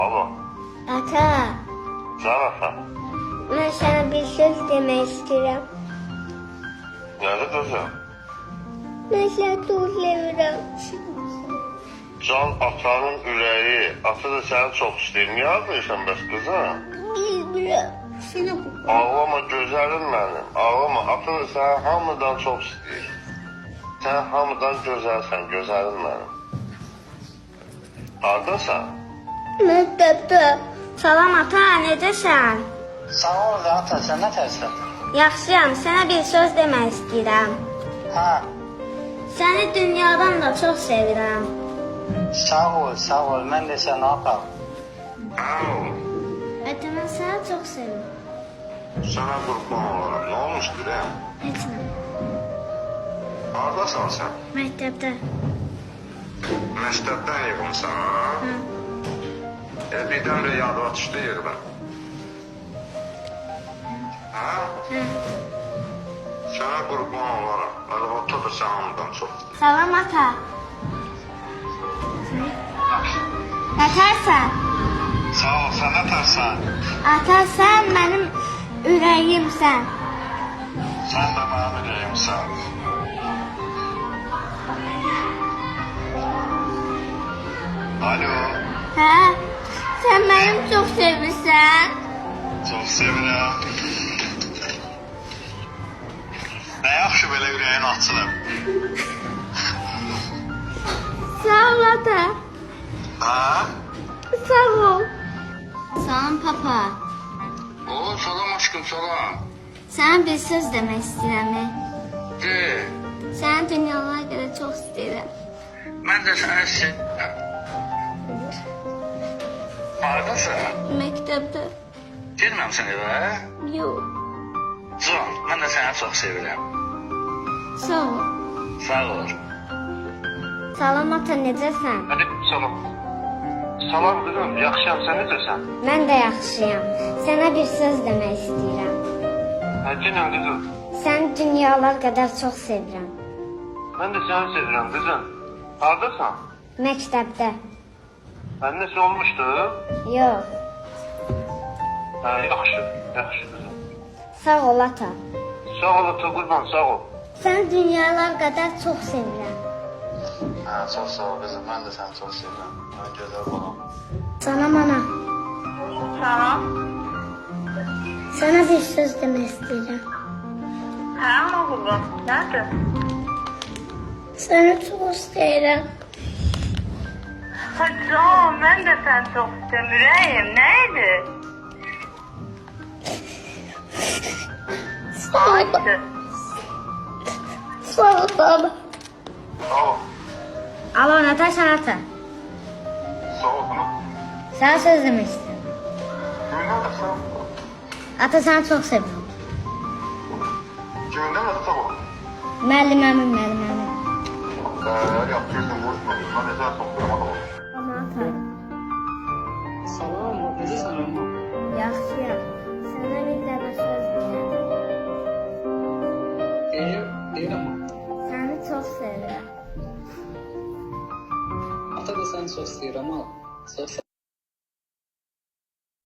Alo. Ata, Can ata. mən sənə bir söz demək istəyirəm. Nədir qızım? Mən səni çox sevirəm. Can atanın ürəyi. Ata da səni çox istəyir. Niyə ağlayırsan bəs qızım? Bilmirəm. Sənə bu. Ağlama gözəlim mənim. Ağlama. Ata da səni hamıdan çox istəyir. Sən hamıdan gözəlsən, gözəlim mənim. Haradasan? Məktəbdə. Salam ata, necəsən? Sağ ol ata, sən nətərsən? Yaxşıyam, sənə bir söz demək istəyirəm. Hə, Səni dünyadan da çox sevirəm. sağ ol, mən də səni atam. Au. Ata, mən səni çox sevirəm. Sənə qurban olaram. Nə olmuşdur ya? Heç nə. Haradasan sən? Məktəbdə. Məktəbdən yığımsan ha? Hə. Birdən-birə yadıma düşdü yığdım. Hə? Hə. Sənə qurban olaram. Əlbəttə da sən hamıdan çox. Salam ata. Nətərsən? Sağ ol, sən nətərsən? Ata, sən mənim ürəyimsən. Sən də mənim ürəyimsən. Alo, Hə? Sən mənim çox sevirsən. çox sevirəm. Nə yaxşı belə ürəyin açılıb. Sağ ol ata. Hə? Sağ ol. Salam papa. O, salam aşkım, salam. Sənə bir söz demək istəyirəm. De, Səni dünyalara görə çox istəyirəm. mən də səni sevirəm. Haradasan? Məktəbdə. Gelməmsən evə? Yox. Can, mən də səni çox sevirəm. Sağ ol. Sağ ol. Salam ata, necəsən? Hadi, salam. Salam qızım, yaxşıyam, sən necəsən? Mən də yaxşıyam. Sənə bir söz demək istəyirəm. Gəlin qızım, Səni dünyalar qədər çox sevirəm. mən də səni sevirəm qızım. Haradasan? Məktəbdə. Mən nəsə olmuşdu? Yox. Hə, yaxşı, yaxşı qızım. Sağ ol ata. Sağ ol, ata qurban, sağ ol. Səni dünyalar qədər çox sevirəm. Hə, çox sağ ol qızım, mən də səni çox sevirəm. Hə, gözəl balam. Salam ana. Salam. Sənə bir söz demək istəyirəm. Hə, oğlum. Nədir? Səni çox istəyirəm. Hacım, mən də səni çox istəmirəm. Nə idi? Sağ ol. Sağ ol baba. Sağ ol, Alo, Natasha ata. sağ ol qızım. Sənə söz demək istəyirəm. Kimin nədirsən? Ata, səni çox sevirəm. Kimin nədir sağ ol? Müəlliməmin. Yapıyorsun, vurma. Mən də səni çox sevirəm, ata. Ama ata, Salam, necəsən amma? yaxşıyam. Sənə bir dənə söz deyirəm. Deyir amma. Səni çox sevirəm. Ata da səni çox istəyir amma. Çox